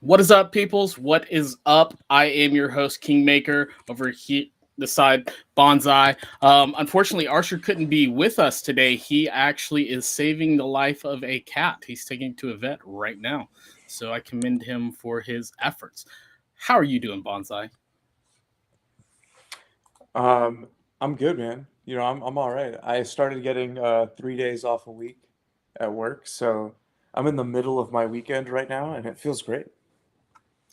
What is up, peoples? What is up? I am your host, Kingmaker, over here, the side, Bonsai. Unfortunately, Archer couldn't be with us today. He actually is saving the life of a cat. He's taking to a vet right now. So I commend him for his efforts. How are you doing, Bonsai? Um, I'm good, man. I'm all right. I started getting 3 days off a week at work, so I'm in the middle of my weekend right now, and it feels great.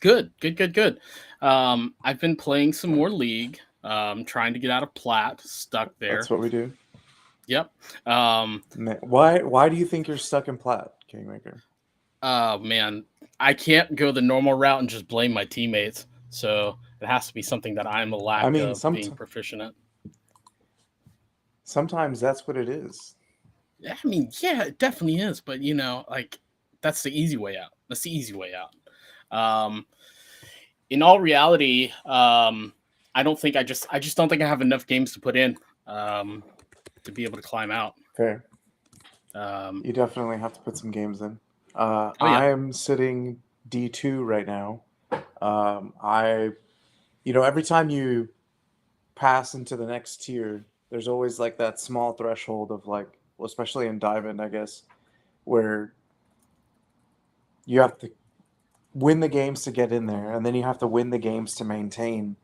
Good, good, good, good. I've been playing some more League, trying to get out of Plat, stuck That's there. what we do. Yep. Um, Why do you think you're stuck in Platt, Kingmaker? Oh man, I can't go the normal route and just blame my teammates. So it has to be something that I'm a I lack mean, of being proficient at. sometimes that's what it is. Yeah, I mean, yeah, it definitely is. But like that's the easy way out. That's the easy way out. Um, in all reality, I just don't think I have enough games to put in um, to be able to climb out. Fair. Um, You definitely have to put some games in. oh yeah, I'm sitting D2 right now. I, every time you pass into the next tier, there's always like that small threshold of like, well, especially in Diamond, I guess, where you have to win the games to get in there, and then you have to win the games to maintain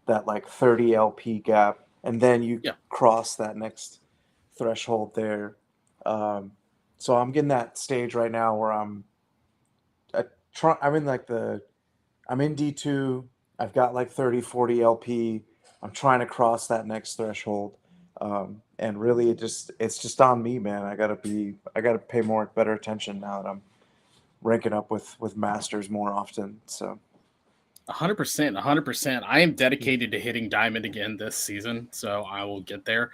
that like 30 LP gap, and then you yeah. cross that next threshold there. Um, so I'm getting that stage right now where I'm in like I'm in D2. I've got like 30, 40 LP. I'm trying to cross that next threshold. And really it's just on me, man. I gotta pay more better attention now that I'm ranking up with masters more often. So 100%, 100%. I am dedicated to hitting diamond again this season, so I will get there.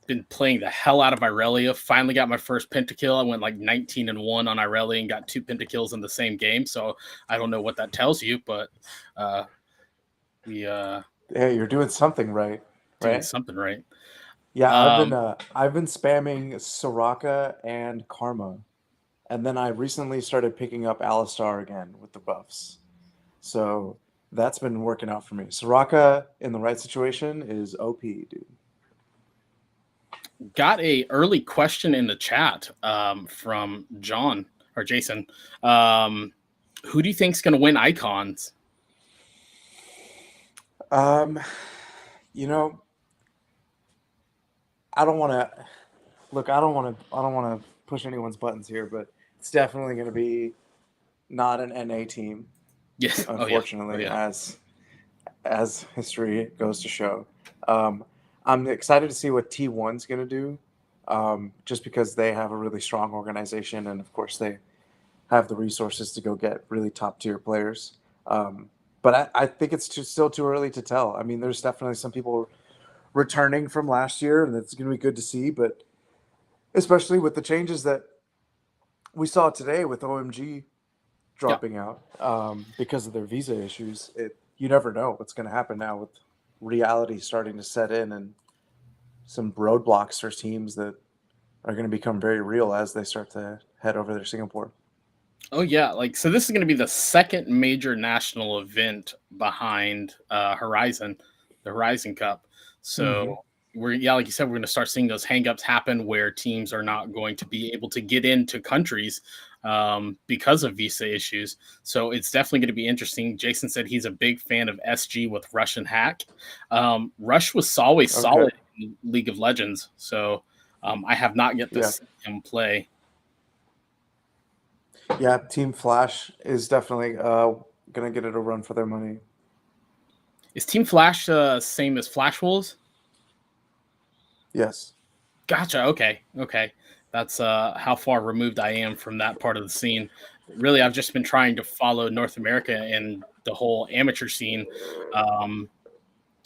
Been playing the hell out of Irelia. Finally got my first pentakill. I went like 19-1 on Irelia and got two pentakills in the same game. So I don't know what that tells you, but uh, we hey, you're doing something right, doing right? something right. Yeah, Um, I've been spamming Soraka and Karma, and then I recently started picking up Alistar again with the buffs. So that's been working out for me. Soraka in the right situation is OP, dude. got a early question in the chat from John or Jason. Um, who do you think's going to win icons? Um, you know, I don't want to look. I don't want to push anyone's buttons here, but it's definitely going to be not an NA team, Yes. Oh yeah. Oh unfortunately, yeah. as history goes to show. Um, I'm excited to see what T1's going to do, just because they have a really strong organization, and of course they have the resources to go get really top tier players. But I think it's still too early to tell. I mean, there's definitely some people returning from last year, and it's going to be good to see. But especially with the changes that we saw today with OMG Yeah. dropping out because of their visa issues, you never know what's going to happen now with reality starting to set in and some roadblocks for teams that are going to become very real as they start to head over to Singapore. Oh yeah, like so this is going to be the second major national event behind Horizon, the Horizon Cup. Mm-hmm. So we're yeah, like you said, we're going to start seeing those hangups happen where teams are not going to be able to get into countries because of visa issues. So it's definitely going to be interesting. Jason said he's a big fan of SG with Rush and Hack. Rush was always Okay. solid in League of Legends, so I have not yet to Yeah. see him play. Yeah. Team Flash is definitely going to get it a run for their money. Is Team Flash same as Flash Wolves? Yes. Gotcha. Okay. Okay. That's how far removed I am from that part of the scene. Really, I've just been trying to follow North America and the whole amateur scene. Um,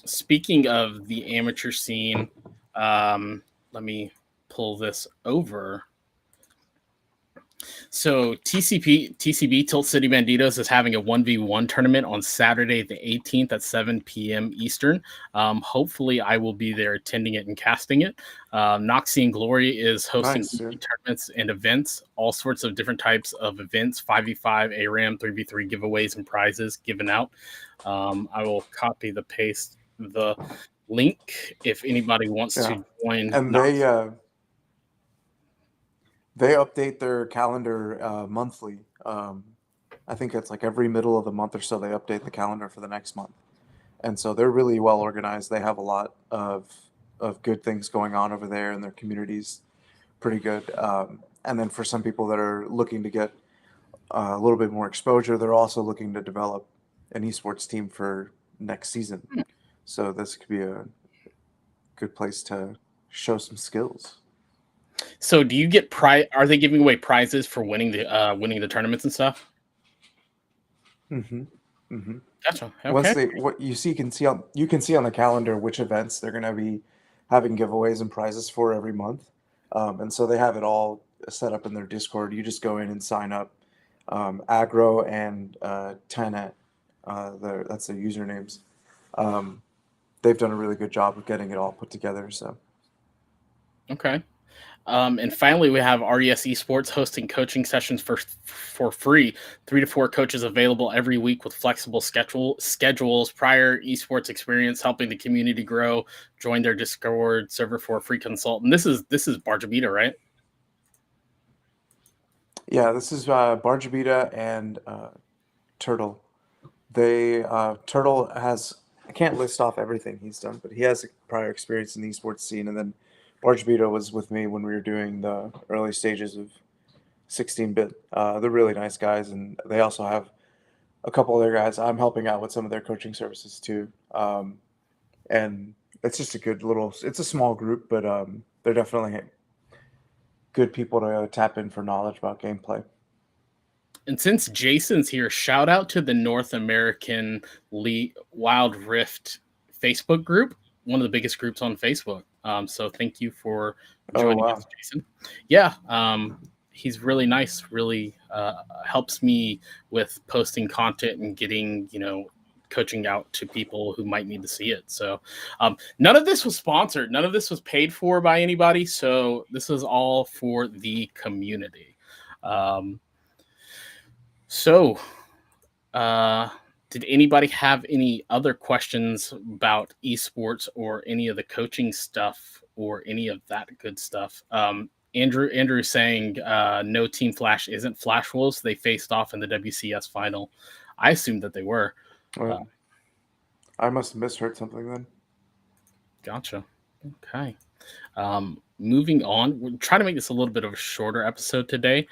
Speaking of the amateur scene, let me pull this over. So TCB Tilt City Banditos is having a 1v1 tournament on Saturday the 18th at 7 p.m. Eastern. Hopefully, I will be there attending it and casting it. Noxie and Glory is hosting Nice, dude. tournaments and events, all sorts of different types of events, 5v5, ARAM, 3v3 giveaways and prizes given out. I will copy the link if anybody wants Yeah. to join. And they update their calendar monthly. I think it's like every middle of the month or so they update the calendar for the next month. And so they're really well organized. They have a lot of good things going on over there, and their community's pretty good. And then for some people that are looking to get a little bit more exposure, they're also looking to develop an esports team for next season. So this could be a good place to show some skills. So do you get are they giving away prizes for winning the tournaments and stuff? Mm-hmm. Mm-hmm. Gotcha. Once Okay. what you can see on the calendar which events they're going to be having giveaways and prizes for every month, and so they have it all set up in their Discord. You just go in and sign up. Agro and Tenet, that's their usernames. Um, they've done a really good job of getting it all put together. So Okay. And finally, we have RES Esports hosting coaching sessions for free. 3 to 4 coaches available every week with flexible schedules. Prior esports experience, helping the community grow. Join their Discord server for a free consultant. This is Barjabita, right? yeah, this is Barjabita and Turtle. Turtle has, I can't list off everything he's done, but he has a prior experience in the esports scene. And then Barjabita was with me when we were doing the early stages of 16-bit. They're really nice guys, and they also have a couple other guys. I'm helping out with some of their coaching services too. And it's just a good little. It's a small group, but they're definitely good people to tap in for knowledge about gameplay. And since Jason's here, shout out to the North American Wild Rift Facebook group, one of the biggest groups on Facebook. So thank you for Oh joining wow! us, Jason. Yeah, he's really nice. Really helps me with posting content and getting coaching out to people who might need to see it. So none of this was sponsored. None of this was paid for by anybody. So this is all for the community. So, did anybody have any other questions about esports or any of the coaching stuff or any of that good stuff? Andrew saying no Team Flash isn't Flash Wolves. They faced off in the WCS final. I assumed that they were. Well, I must have misheard something then. Gotcha. Okay. Moving on, we're trying to make this a little bit of a shorter episode today.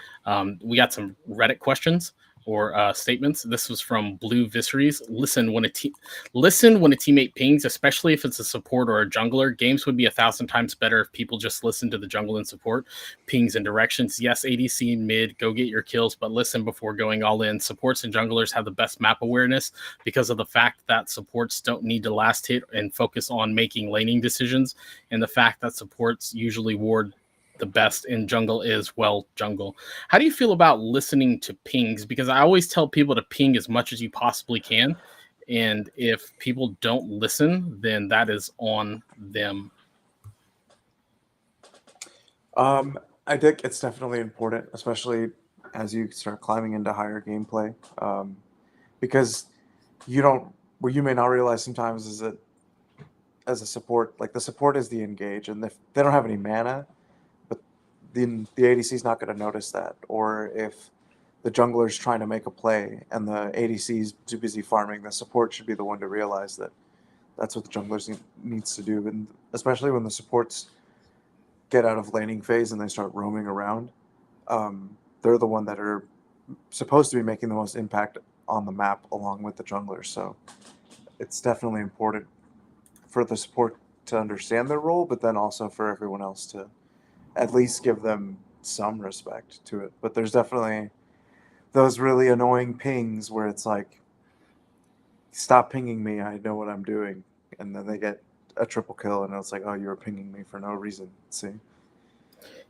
We got some Reddit questions or statements. This was from Blue Viseries. Listen when a teammate pings, especially if it's a support or a jungler. Games would be 1,000 times better if people just listen to the jungle and support pings and directions. Yes, ADC mid, go get your kills, but listen before going all in. Supports and junglers have the best map awareness because of the fact that supports don't need to last hit and focus on making laning decisions, and the fact that supports usually ward the best in jungle is, well, jungle. How do you feel about listening to pings? Because I always tell people to ping as much as you possibly can. And if people don't listen, then that is on them. I think it's definitely important, especially as you start climbing into higher gameplay, because you don't. What you may not realize sometimes is that as a support, like the support is the engage, and if they don't have any mana, but the ADC is not going to notice that, or if the jungler's trying to make a play and the ADC is too busy farming, the support should be the one to realize that that's what the jungler needs to do, and especially when the supports get out of laning phase and they start roaming around, they're the one that are supposed to be making the most impact on the map along with the junglers. So it's definitely important for the support to understand their role, but then also for everyone else to at least give them some respect to it. But there's definitely those really annoying pings where it's like, stop pinging me, I know what I'm doing. And then they get a triple kill and it's like, oh, you were pinging me for no reason. See?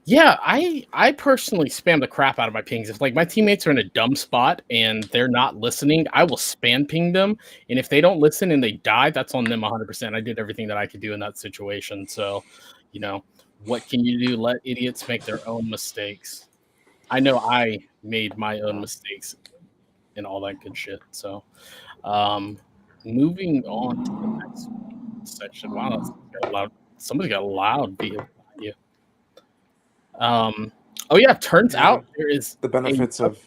Yeah, I personally spam the crap out of my pings. If like my teammates are in a dumb spot and they're not listening, I will spam ping them. And if they don't listen and they die, that's on them 100%. I did everything that I could do in that situation. So, you know, what can you do? Let idiots make their own mistakes. I know I made my own mistakes and all that good shit. So, um, moving on to the next section. Wow, that's got a loud. Somebody got a loud vehicle behind you. Oh yeah, turns Yeah, out there is the benefits a. of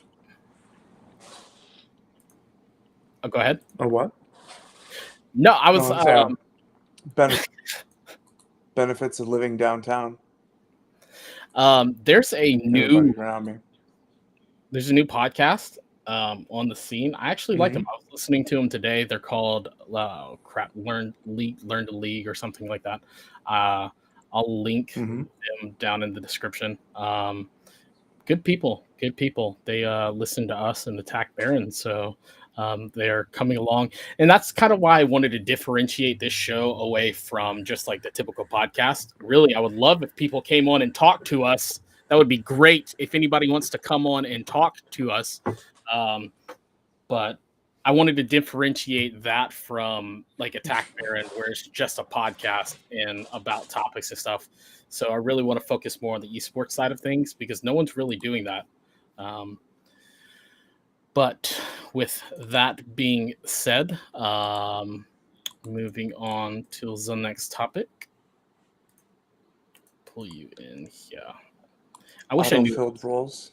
Oh, go ahead. what? No, I No, was. I'm saying benefits of living downtown. There's a Everybody new around me. podcast on the scene. I actually like them. I was listening to them today. They're called Learn to League or something like that. I'll link them down in the description. Good people. They listen to us and attack Baron, so they're coming along, and that's kind of why I wanted to differentiate this show away from just like the typical podcast. Really, I would love if people came on and talked to us. That would be great if anybody wants to come on and talk to us. Um, but I wanted to differentiate that from like Attack Baron, where it's just a podcast and about topics and stuff. So I really want to focus more on the esports side of things because no one's really doing that. Um, but with that being said, moving on to the next topic. Pull you in here. I wish I knew. Auto-filled roles.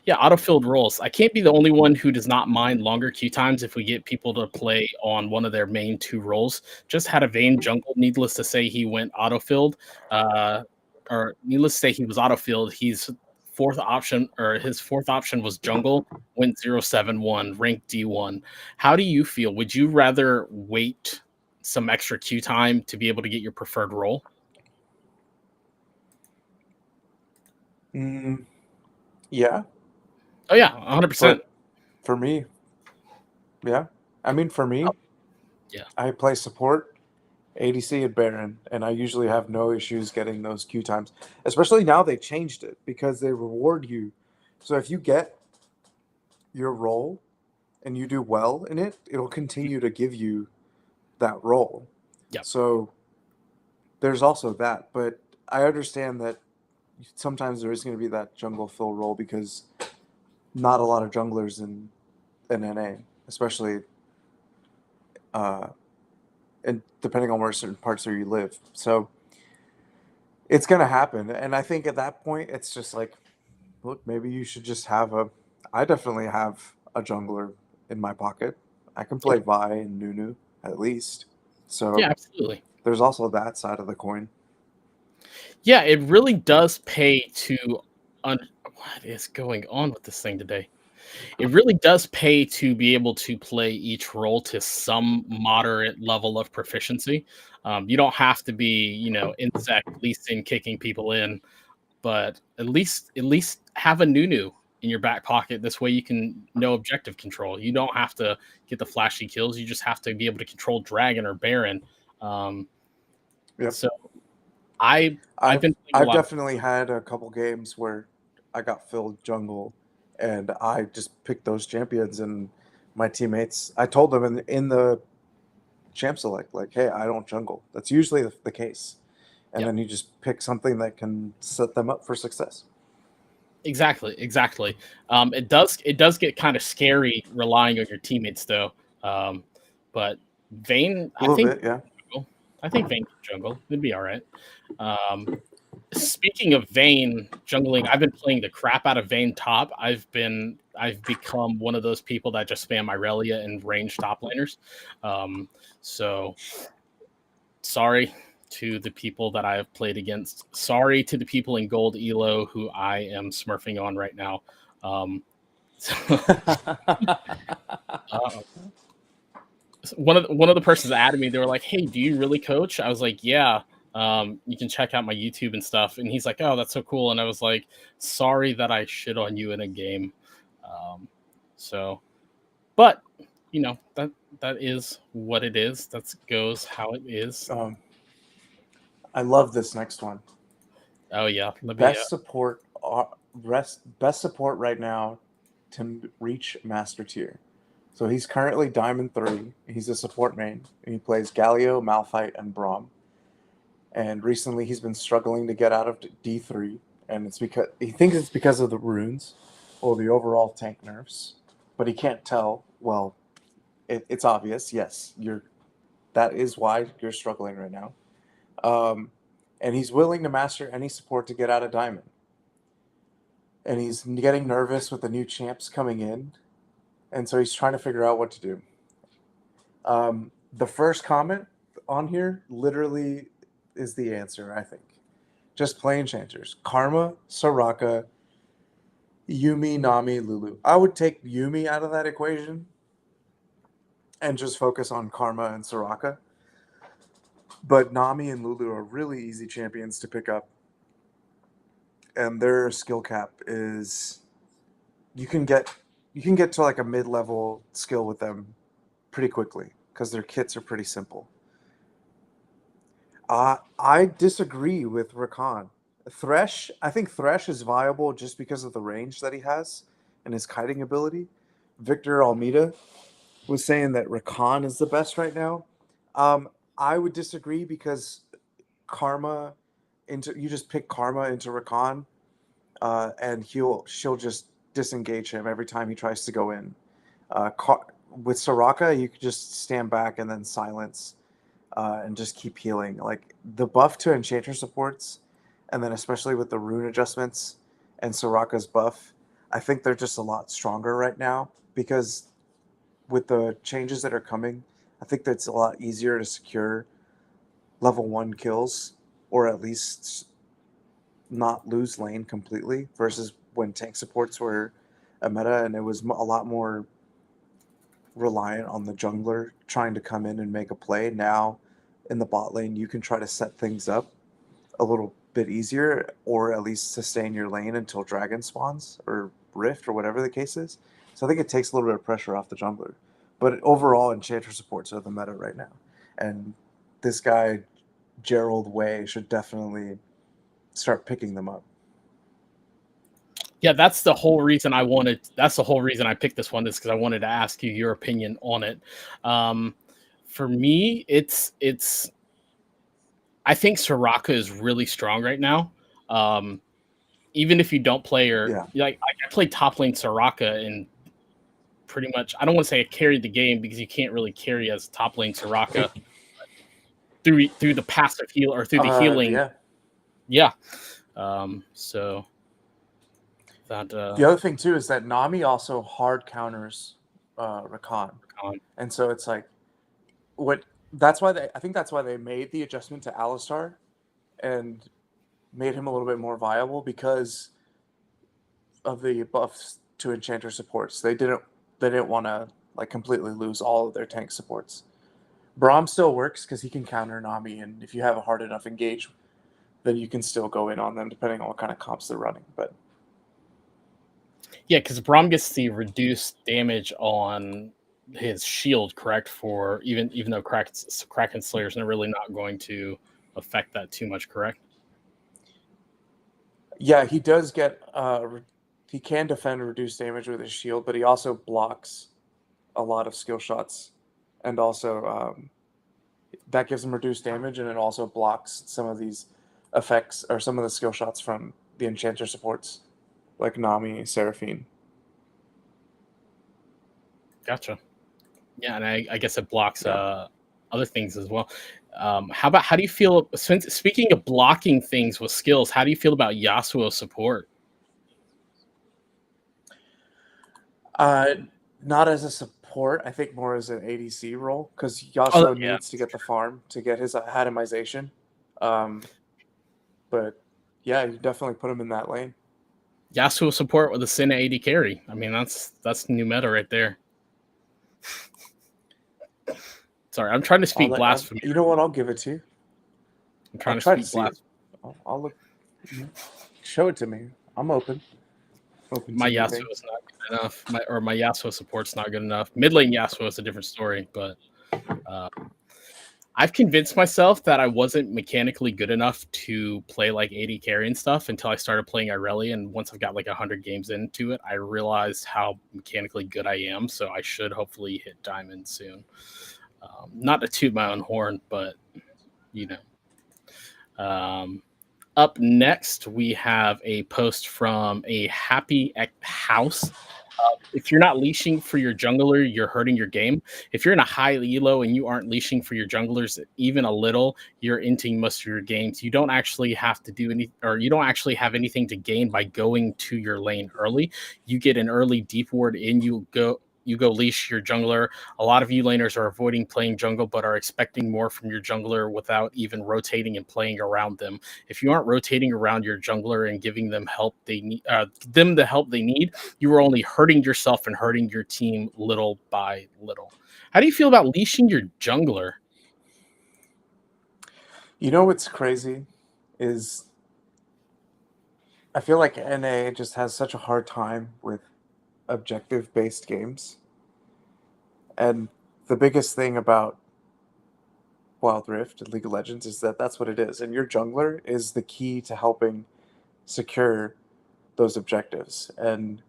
Yeah, auto-filled roles. I can't be the only one who does not mind longer queue times if we get people to play on one of their main two roles. Just had a Vayne jungle. Needless to say, he went auto-filled. Or needless to say, he was auto-filled. His fourth option was jungle, went 071, ranked D1. How do you feel? Would you rather wait some extra queue time to be able to get your preferred role? Yeah. Oh, yeah, 100%. For me, yeah. I mean, for me, yeah. I play support, ADC, and Baron, and I usually have no issues getting those queue times. Especially now they changed it because they reward you. So if you get your role and you do well in it, it'll continue to give you that role. Yep. So there's also that. But I understand that sometimes there is going to be that jungle fill role because not a lot of junglers in NA, especially and depending on where certain parts of you live. So it's going to happen. And I think at that point, it's just like, look, maybe you should just have I definitely have a jungler in my pocket. I can play Vi and Nunu at least. So yeah, absolutely. There's also that side of the coin. Yeah, it really does pay to. What is going on with this thing today? It really does pay to be able to play each role to some moderate level of proficiency. You don't have to be, insect leasing, kicking people in, but at least have a Nunu in your back pocket. This way you can know objective control. You don't have to get the flashy kills. You just have to be able to control Dragon or Baron. So I've definitely had a couple games where I got filled jungle and I just picked those champions, and my teammates, I told them in the champ select, like, hey, I don't jungle. That's usually the case. And then you just pick something that can set them up for success. Exactly. It does get kind of scary relying on your teammates though. But Vayne, I think Vayne can jungle. It'd be all right. Speaking of Vayne jungling, I've been playing the crap out of Vayne top. I've become one of those people that just spam Irelia and range top laners. So sorry to the people that I have played against. Sorry to the people in gold elo who I am smurfing on right now. One of the persons added me. They were like, "Hey, do you really coach?" I was like, "Yeah." You can check out my YouTube and stuff. And he's like, "Oh, that's so cool." And I was like, "Sorry that I shit on you in a game." But that is what it is. That goes how it is. I love this next one. Oh yeah, let me. Best support, best support right now to reach Master Tier. So he's currently Diamond 3. He's a support main. And he plays Galio, Malphite, and Braum. And recently he's been struggling to get out of D3. And it's because he thinks it's because of the runes or the overall tank nerfs. But he can't tell. Well, it's obvious. Yes, that is why you're struggling right now. And he's willing to master any support to get out of Diamond. And he's getting nervous with the new champs coming in. And so he's trying to figure out what to do. The first comment on here literally is the answer, I think. Just plain enchanters. Karma, Soraka, Yumi, Nami, Lulu. I would take Yumi out of that equation and just focus on Karma and Soraka. But Nami and Lulu are really easy champions to pick up. And their skill cap is you can get to like a mid-level skill with them pretty quickly because their kits are pretty simple. I disagree with Rakan. Thresh, I think Thresh is viable just because of the range that he has and his kiting ability. Victor Almeida was saying that Rakan is the best right now. I would disagree because Karma you just pick Karma into Rakan, and she'll just disengage him every time he tries to go in. With Soraka, you could just stand back and then silence, and just keep healing. Like the buff to Enchanter supports, and then especially with the rune adjustments and Soraka's buff, I think they're just a lot stronger right now because with the changes that are coming, I think that's a lot easier to secure level 1 kills or at least not lose lane completely versus when tank supports were a meta and it was a lot more reliant on the jungler trying to come in and make a play. Now in the bot lane, you can try to set things up a little bit easier or at least sustain your lane until dragon spawns or rift or whatever the case is. So I think it takes a little bit of pressure off the jungler. But overall, enchanter supports are the meta right now. And this guy, Gerald Way, should definitely start picking them up. Yeah, that's the whole reason I wanted. That's the whole reason I picked this one. Is because I wanted to ask you your opinion on it. For me, it's. I think Soraka is really strong right now. Even if you don't play her, Yeah. like I played top lane Soraka and pretty much. I don't want to say I carried the game because you can't really carry as top lane Soraka through the passive heal or through the healing. Yeah. Yeah. So that the other thing too is that Nami also hard counters Rakan, and so it's like that's why I think that's why they made the adjustment to Alistar and made him a little bit more viable because of the buffs to enchanter supports. They didn't want to like completely lose all of their tank supports. Braum still works because he can counter Nami, and if you have a hard enough engage, then you can still go in on them depending on what kind of comps they're running. But yeah, because Braum gets the reduced damage on his shield, correct? For even though Kraken Slayers are really not going to affect that too much, correct? Yeah, he does get he can defend reduced damage with his shield, but he also blocks a lot of skill shots, and also that gives him reduced damage, and it also blocks some of these effects or some of the skill shots from the enchanter supports, like Nami, Seraphine. Gotcha. Yeah, and I guess it blocks other things as well. How do you feel? Speaking of blocking things with skills, how do you feel about Yasuo support? Not as a support, I think more as an ADC role because Yasuo needs to get the farm to get his atomization. But yeah, you definitely put him in that lane. Yasuo support with a Senna AD carry. I mean, that's new meta right there. Sorry, I'm trying to speak blasphemy. You know what? I'll give it to you. I'm trying to speak blasphemy. I'll look. Show it to me. I'm open. My Yasuo is not good enough. My Yasuo support's not good enough. Mid lane Yasuo is a different story, but I've convinced myself that I wasn't mechanically good enough to play like AD carry and stuff until I started playing Irelia. And once I've got like 100 games into it, I realized how mechanically good I am. So I should hopefully hit Diamond soon. Not to toot my own horn, but you know. Up next, we have a post from a Happy House. If you're not leashing for your jungler, you're hurting your game. If you're in a high elo and you aren't leashing for your junglers even a little, you're inting most of your games. You don't actually have to do any, or you don't actually have anything to gain by going to your lane early. You get an early deep ward in, you go leash your jungler. A lot of you laners are avoiding playing jungle, but are expecting more from your jungler without even rotating and playing around them. If you aren't rotating around your jungler and giving them help they need, them the help they need, you are only hurting yourself and hurting your team little by little. How do you feel about leashing your jungler? You know what's crazy is I feel like NA just has such a hard time with objective-based games. And the biggest thing about Wild Rift and League of Legends is that that's what it is. And your jungler is the key to helping secure those objectives. And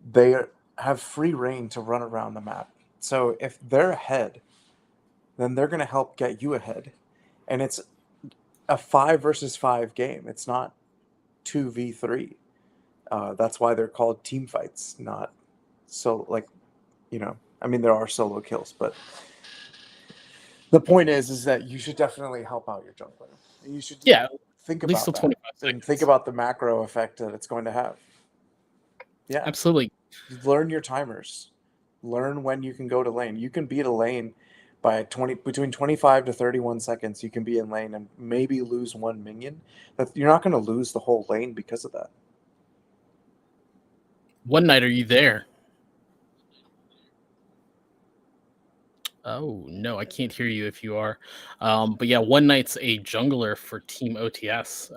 they have free reign to run around the map. So if they're ahead, then they're going to help get you ahead. And it's a 5 versus 5 game. It's not 2v3. That's why they're called team fights, not so like, I mean, there are solo kills, but the point is that you should definitely help out your jungler. And you should think at least about till 25 that and seconds. think about the macro effect that it's going to have. Yeah, Absolutely. learn your timers. Learn when you can go to lane. You can beat a lane by between 25 to 31 seconds. You can be in lane and maybe lose one minion. That you're not going to lose the whole lane because of that. One night, are you there? Oh no, I can't hear you if you are. But yeah, one night's a jungler for Team OTS.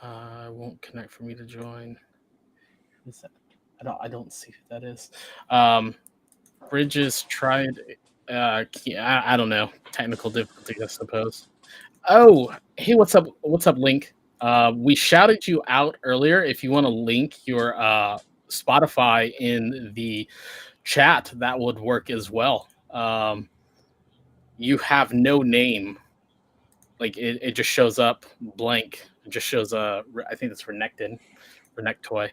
Won't connect for me to join. Who's that? I don't see who that is. Bridges tried. I don't know. Technical difficulty, I suppose. Oh, hey, what's up? What's up, Link? We shouted you out earlier. If you want to link your Spotify in the chat, that would work as well. You have no name. Like it just shows up blank. It just shows I think that's Renekton, Renektoy.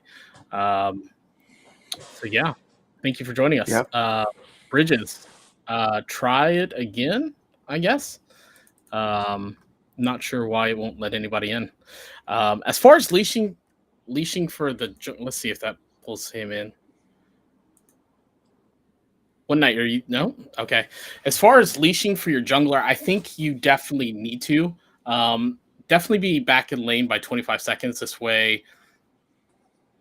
So yeah, thank you for joining us. Yep. Bridges, try it again, I guess. Not sure why it won't let anybody in. As far as leashing for the, let's see if that pulls him in. One night, are you no? Okay. As far as leashing for your jungler, I think you definitely need to. Definitely be back in lane by 25 seconds. This way,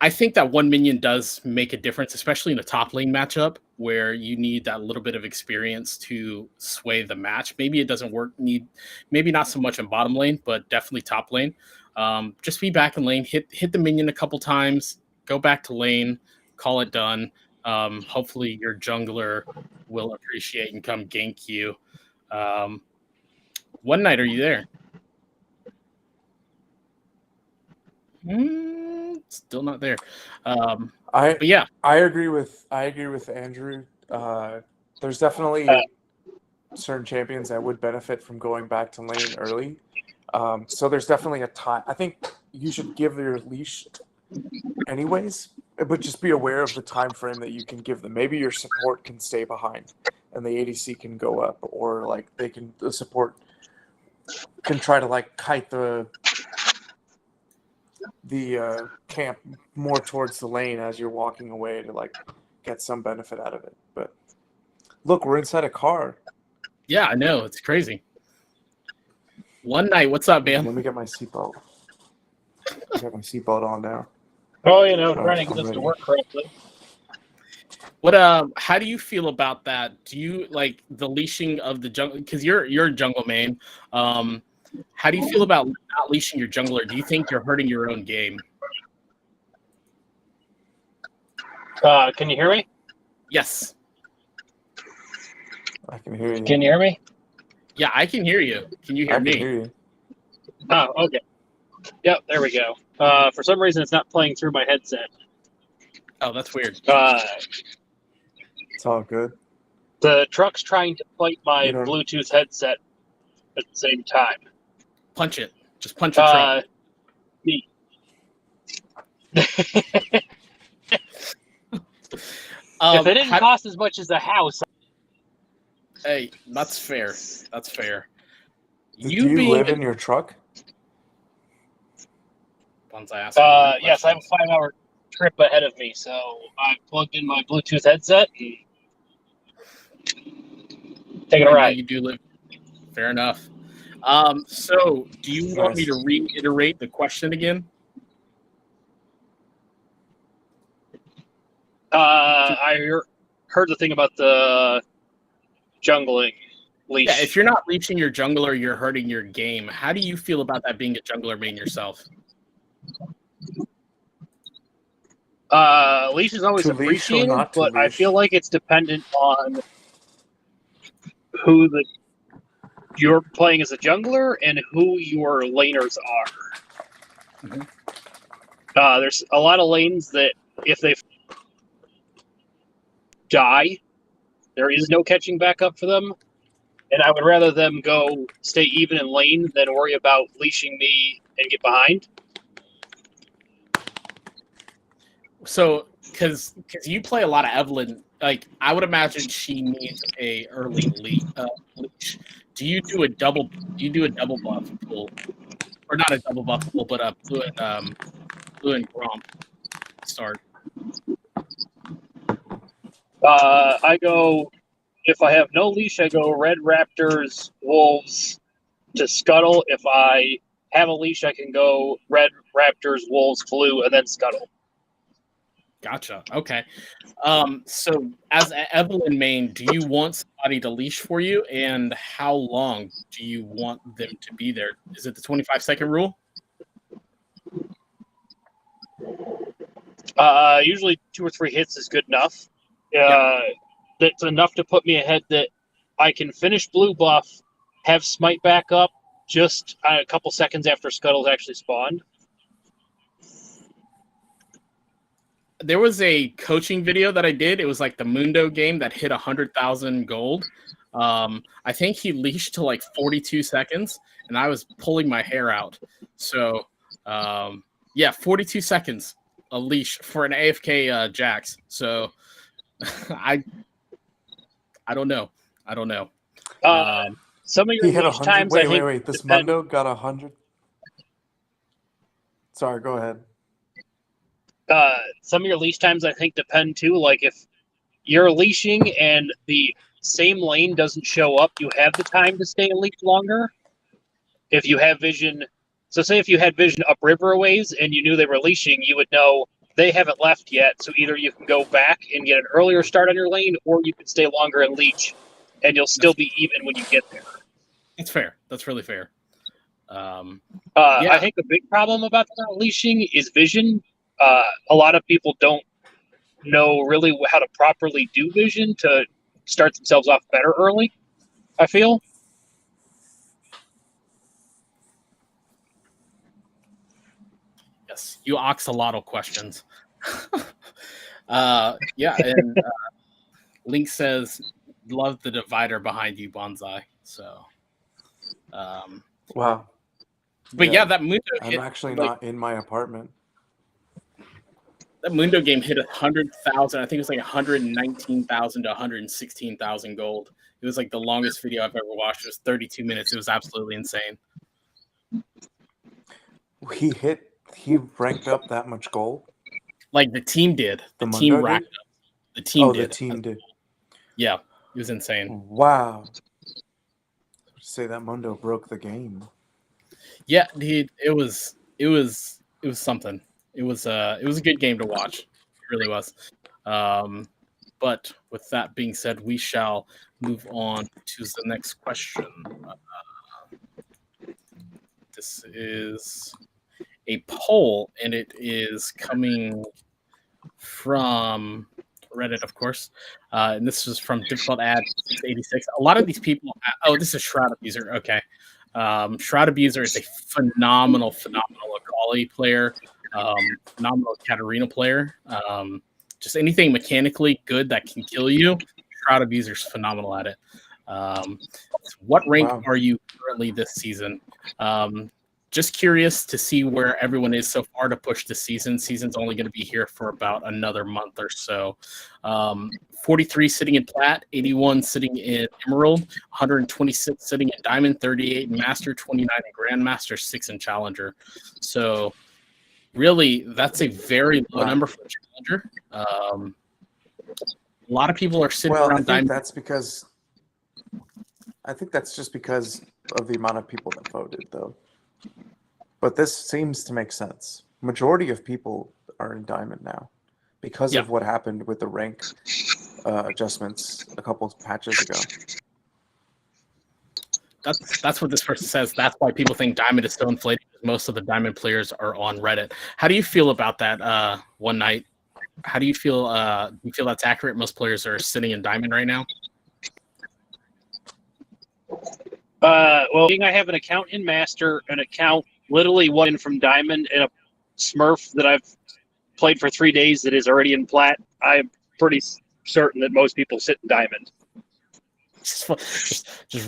I think that one minion does make a difference, especially in a top lane matchup where you need that little bit of experience to sway the match. Maybe it doesn't work. Maybe not so much in bottom lane, but definitely top lane. Just be back in lane, hit the minion a couple times, go back to lane, call it done. Hopefully your jungler will appreciate and come gank you. One night, are you there? Still not there. But yeah, I agree with Andrew. There's definitely certain champions that would benefit from going back to lane early. So there's definitely a time. I think you should give your leash anyways, but just be aware of the time frame that you can give them. Maybe your support can stay behind and the ADC can go up, or like the support can try to like kite the camp more towards the lane as you're walking away to like get some benefit out of it. But look, we're inside a car. Yeah, I know. It's crazy. One night, what's up, Bam? Let me get my seatbelt. I got my seatbelt on now. Oh, trying to get this to work correctly. What how do you feel about that? Do you like the leashing of the jungle? Because you're a jungle main. How do you feel about not leashing your jungler? Do you think you're hurting your own game? Can you hear me? Yes. I can hear you. Can you hear me? Yeah, I can hear you. Can you hear I can me? hear you. Oh, okay. Yep, there we go. For some reason, it's not playing through my headset. Oh, that's weird. It's all good. The truck's trying to fight my You don't- Bluetooth headset at the same time. Punch it. Just punch a truck. Me. If it didn't cost as much as a house. Hey, that's fair. That's fair. Do you live in your truck? Yes, I have a 5-hour trip ahead of me, so I plugged in my Bluetooth headset and taking a ride. You do live. Fair enough. So, do you want me to reiterate the question again? I heard the thing about the jungling leash. Yeah, if you're not leashing your jungler, you're hurting your game. How do you feel about that being a jungler main yourself? Leash is always appreciated, but I leash. feel like it's dependent on who you're playing as a jungler and who your laners are. Mm-hmm. There's a lot of lanes that if they die, there is no catching back up for them, and I would rather them go stay even in lane than worry about leashing me and get behind. So, because you play a lot of Evelyn, like I would imagine she needs a early leash. Do you do a double buff pull, or not a double buff pull, but a blue and Gromp start? I go, if I have no leash, I go red raptors, wolves to scuttle. If I have a leash, I can go red raptors, wolves, blue, and then scuttle. Gotcha. Okay. So as an Evelyn main, do you want somebody to leash for you, and how long do you want them to be there? Is it the 25-second rule? Usually 2 or 3 hits is good enough. That's enough to put me ahead that I can finish blue buff, have smite back up just a couple seconds after scuttle's actually spawned. There was a coaching video that I did. It was like the Mundo game that hit 100,000 gold. I think he leashed to like 42 seconds, and I was pulling my hair out. So, 42 seconds a leash for an AFK Jax. So, I don't know. Some of your he hit leash 100. times. Wait. This Mundo got 100. Sorry, go ahead. Some of your leash times, I think, depend too. Like if you're leashing and the same lane doesn't show up, you have the time to stay in leash longer. If you have vision, so say if you had vision upriver a ways and you knew they were leashing, you would know they haven't left yet. So either you can go back and get an earlier start on your lane, or you can stay longer and leash, and you'll still be even when you get there. That's fair. That's really fair. I think the big problem about leashing is vision. A lot of people don't know really how to properly do vision to start themselves off better early, I feel. Yes, you oxalotl questions. And Link says, love the divider behind you, Bonsai. So, Wow. But that Mundo I'm hit, actually not in my apartment. That Mundo game hit 100,000. I think it was like 119,000 to 116,000 gold. It was like the longest video I've ever watched. It was 32 minutes. It was absolutely insane. He ranked up that much gold? Like the team did. The team racked up. The team did. The team did. Yeah, it was insane. Wow. Say that Mundo broke the game. Yeah, dude, it was something. It was a good game to watch. It really was. But with that being said, we shall move on to the next question. This is a poll, and it is coming from Reddit, of course. And this was from Difficult Ad 686. A lot of these people. Oh, this is Shroud Abuser. Okay. Shroud Abuser is a phenomenal Akali player, phenomenal Katarina player. Just anything mechanically good that can kill you, Shroud Abuser's phenomenal at it. What rank are you currently this season? Just curious to see where everyone is so far to push the season. Season's only going to be here for about another month or so. 43 sitting in Plat, 81 sitting in Emerald, 126 sitting in Diamond, 38 in Master, 29 in Grandmaster, 6 in Challenger. So really, that's a very low number for Challenger. A lot of people are sitting around Diamond. I think that's just because of the amount of people that voted, though. But this seems to make sense. Majority of people are in Diamond now because of what happened with the rank adjustments a couple of patches ago. That's what this person says. That's why people think Diamond is still inflated. Most of the Diamond players are on Reddit. How do you feel about that, One Night? How do you feel? Do you feel that's accurate? Most players are sitting in Diamond right now. Well, I have an account in Master, an account literally one from Diamond, and a Smurf that I've played for 3 days that is already in Plat. I'm pretty certain that most people sit in Diamond. Just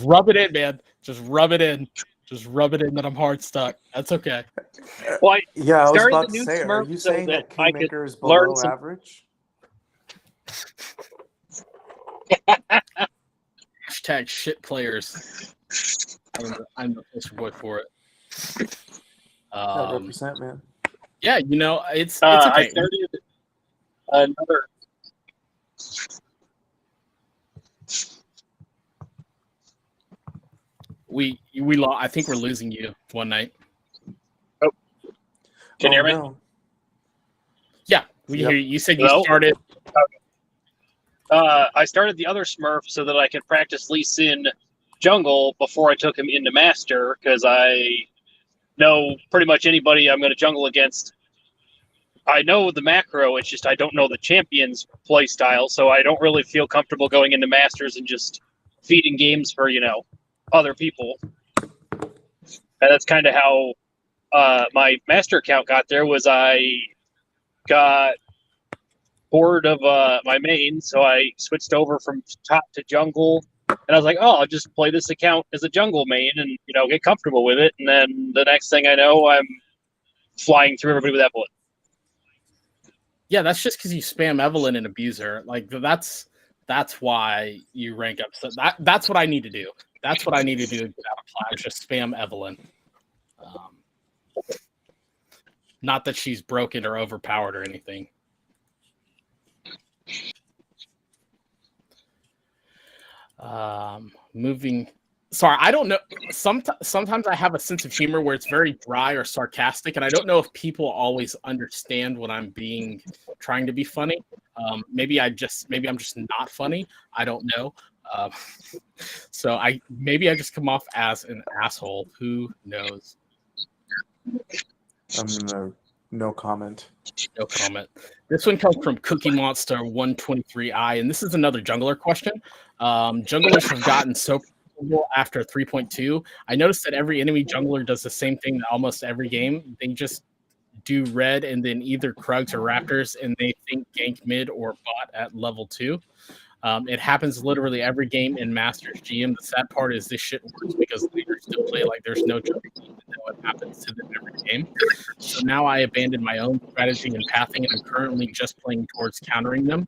rub it in, man. Just rub it in. Just rub it in that I'm hard stuck. That's okay. Well, I was about to say, are you saying that Kingmaker is below average? Hashtag shit players. I'm the poster boy for it. 100%, man. Yeah, it's okay. I started another. I think we're losing you One Night. Oh, can you hear me? No. Yeah, we hear you. You said you started. I started the other Smurf so that I could practice Lee Sin jungle before I took him into Master, because I know pretty much anybody I'm going to jungle against. I know the macro, it's just I don't know the champion's play style, so I don't really feel comfortable going into Masters and just feeding games for, other people. And that's kind of how my Master account got there, was I got bored of my main, so I switched over from top to jungle. And I was like, I'll just play this account as a jungle main and, get comfortable with it. And then the next thing I know, I'm flying through everybody with that bullet. Yeah, that's just because you spam Evelyn and Abuser. Like, that's why you rank up. So that's what I need to do. That's what I need to do to get out of Plat, just spam Evelyn. Not that she's broken or overpowered or anything. Moving. Sorry, I don't know. Sometimes I have a sense of humor where it's very dry or sarcastic, and I don't know if people always understand when I'm trying to be funny. Maybe I'm just not funny. I don't know. So I just come off as an asshole. Who knows? No comment. No comment. This one comes from Cookie Monster 123i, and this is another jungler question. Junglers have gotten so profitable after 3.2. I noticed that every enemy jungler does the same thing almost every game. They just do red and then either Krugs or Raptors, and they think gank mid or bot at level 2. It happens literally every game in Masters GM. The sad part is this shit works because leaders still play like there's no joke, even though it happens to them every game. So now I abandoned my own strategy and pathing, and I'm currently just playing towards countering them.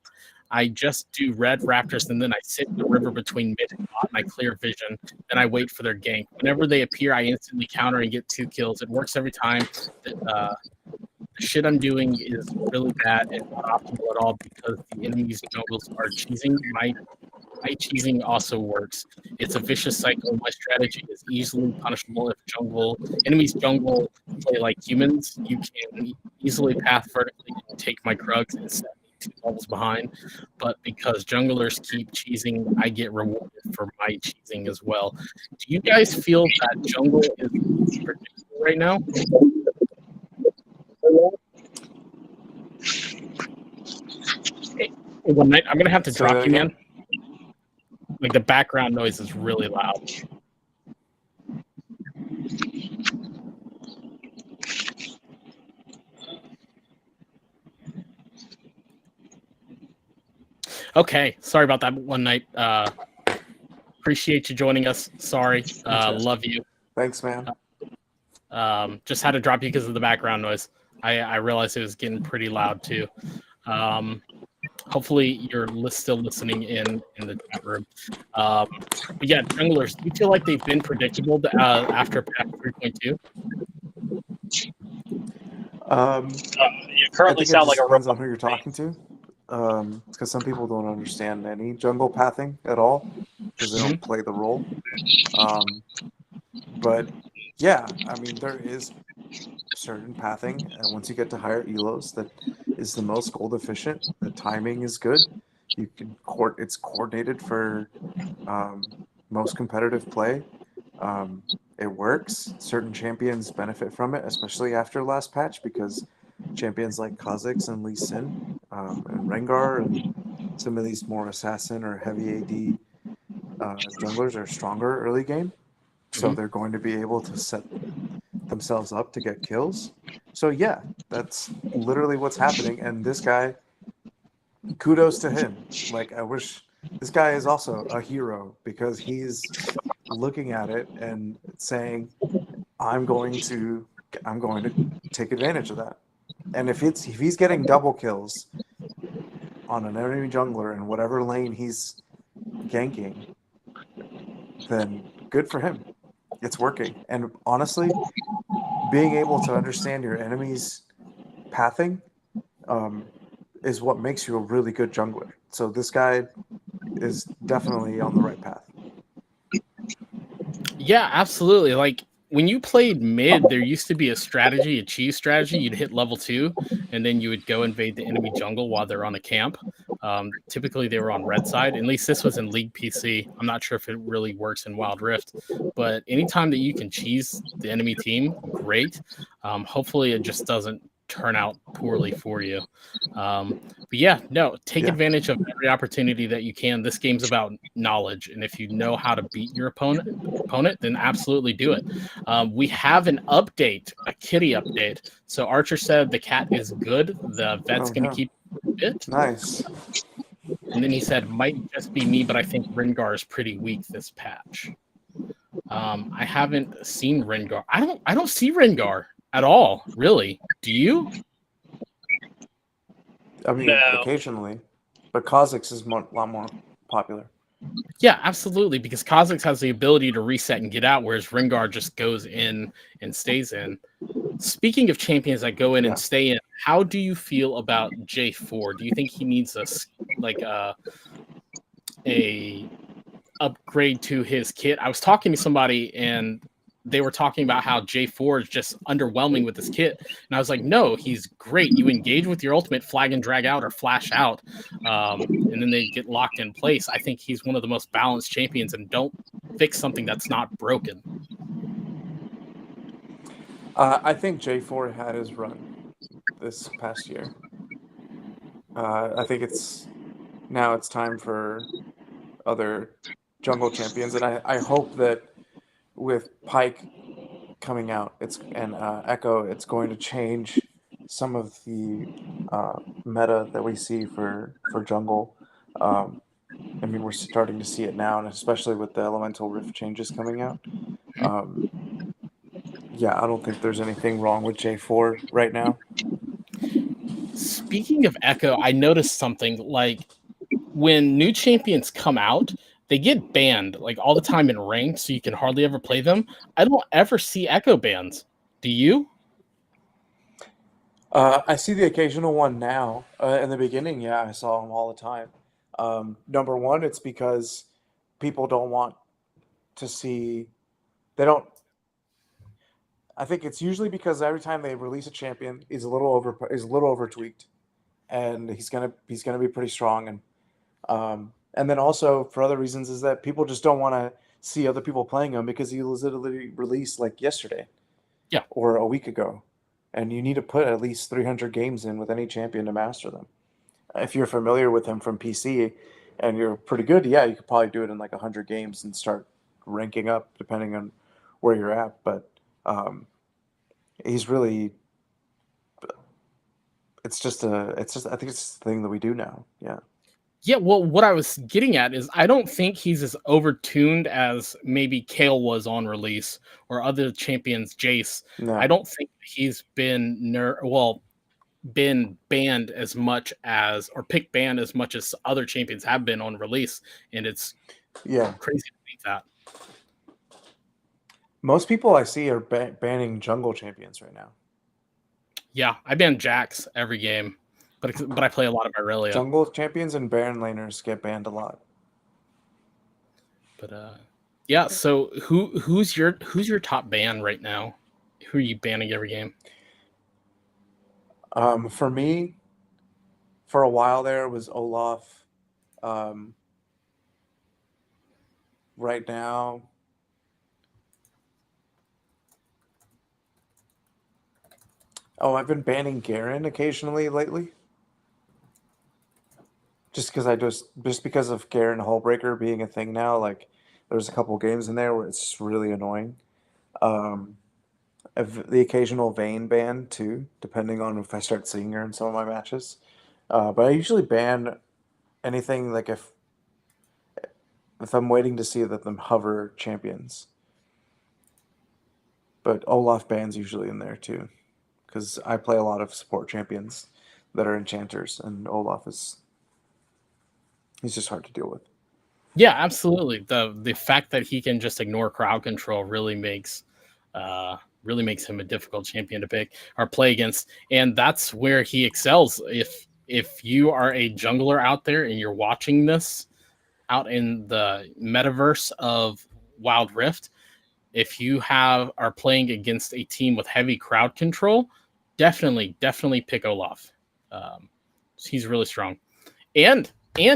I just do red Raptors, and then I sit in the river between mid and bot, and I clear vision. Then I wait for their gank. Whenever they appear, I instantly counter and get 2 kills. It works every time. The shit I'm doing is really bad and not optimal at all because the enemy's jungles are cheesing. My cheesing also works. It's a vicious cycle. My strategy is easily punishable if enemies jungle play like humans. You can easily path vertically and take my Krugs and set me 2 levels behind. But because junglers keep cheesing, I get rewarded for my cheesing as well. Do you guys feel that jungle is predictable right now? One night, I'm gonna have to Say drop that you, again? man. Like the background noise is really loud. Okay, sorry about that. One night. Appreciate you joining us. Sorry, love you. Thanks, man. Just had to drop you because of the background noise. I realized it was getting pretty loud too. Hopefully you're still listening in the chat room. But yeah, junglers, do you feel like they've been predictable after patch 3.2? You I currently think it sound like just a depends on robot. who you're talking to. Because some people don't understand any jungle pathing at all because they don't play the role. But yeah, I mean, there is certain pathing, and once you get to higher elos, that is the most gold efficient. The timing is good. You can it's coordinated for most competitive play. It works. Certain champions benefit from it, especially after last patch, because champions like Kha'Zix and Lee Sin and Rengar and some of these more assassin or heavy AD junglers are stronger early game. So they're going to be able to set themselves up to get kills. So yeah, that's literally what's happening. And this guy, kudos to him. Like, I wish this guy is also a hero because he's looking at it and saying, I'm going to take advantage of that. And if he's getting double kills on an enemy jungler in whatever lane he's ganking, then good for him. It's working. And honestly, being able to understand your enemy's pathing is what makes you a really good jungler. So this guy is definitely on the right path. Yeah, absolutely. Like when you played mid, there used to be a strategy, a cheese strategy. You'd hit level 2, and then you would go invade the enemy jungle while they're on a camp. Typically, they were on red side. At least this was in League PC. I'm not sure if it really works in Wild Rift, but anytime that you can cheese the enemy team, great. Hopefully, it just doesn't turn out poorly for you. But yeah, no, take advantage of every opportunity that you can. This game's about knowledge, and if you know how to beat your opponent, then absolutely do it. We have an update, a kitty update. So Archer said the cat is good. The vet's going to keep it. Nice. And then he said, might just be me, but I think Rengar is pretty weak this patch. I haven't seen Rengar. I don't see Rengar at all, really. Do you? I mean, occasionally, but Kha'Zix is a lot more popular. Yeah, absolutely, because Kha'Zix has the ability to reset and get out, whereas Rengar just goes in and stays in. Speaking of champions that go in and stay in, how do you feel about J4? Do you think he needs a upgrade to his kit? I was talking to somebody and they were talking about how J4 is just underwhelming with his kit. And I was like, no, he's great. You engage with your ultimate, flag and drag out or flash out, and then they get locked in place. I think he's one of the most balanced champions, and don't fix something that's not broken. I think J4 had his run this past year. I think it's time for other jungle champions, and I hope that with Pike coming out, Echo, it's going to change some of the meta that we see for jungle. I mean, we're starting to see it now, and especially with the Elemental Rift changes coming out. Yeah, I don't think there's anything wrong with J4 right now. Speaking of Echo, I noticed something. Like when new champions come out, they get banned like all the time in ranked, so you can hardly ever play them. I don't ever see Echo bans. Do you? I see the occasional one now. In the beginning, yeah, I saw them all the time. Number one, it's because people don't want to see. They don't. I think it's usually because every time they release a champion, he's a little over tweaked, and he's gonna be pretty strong, and then also for other reasons is that people just don't want to see other people playing him because he was literally released like yesterday, or a week ago, and you need to put at least 300 games in with any champion to master them. if you're familiar with him from PC and you're pretty good, yeah, you could probably do it in like 100 games and start ranking up depending on where you're at. But he's really, I think it's just the thing that we do now. Yeah. Yeah, well, what I was getting at is I don't think he's as overtuned as maybe Kale was on release or other champions, Jace. No. I don't think he's been banned as much as, or pick banned as much as other champions have been on release, and it's crazy to think that. Most people I see are banning jungle champions right now. Yeah, I ban Jax every game, but I play a lot of Irelia. Jungle champions and Baron laners get banned a lot. But yeah. So who's your top ban right now? Who are you banning every game? For me, for a while there was Olaf. Right now, I've been banning Garen occasionally lately. Just because of Garen Hullbreaker being a thing now, like there's a couple games in there where it's really annoying. The occasional Vayne ban too, depending on if I start seeing her in some of my matches. But I usually ban anything like if I'm waiting to see that them hover champions. But Olaf ban's usually in there too, because I play a lot of support champions that are enchanters, and Olaf he's just hard to deal with. Yeah, absolutely. The fact that he can just ignore crowd control really makes him a difficult champion to pick or play against, and that's where he excels. If you are a jungler out there and you're watching this out in the metaverse of Wild Rift, if you are playing against a team with heavy crowd control, definitely pick Olaf. He's really strong, and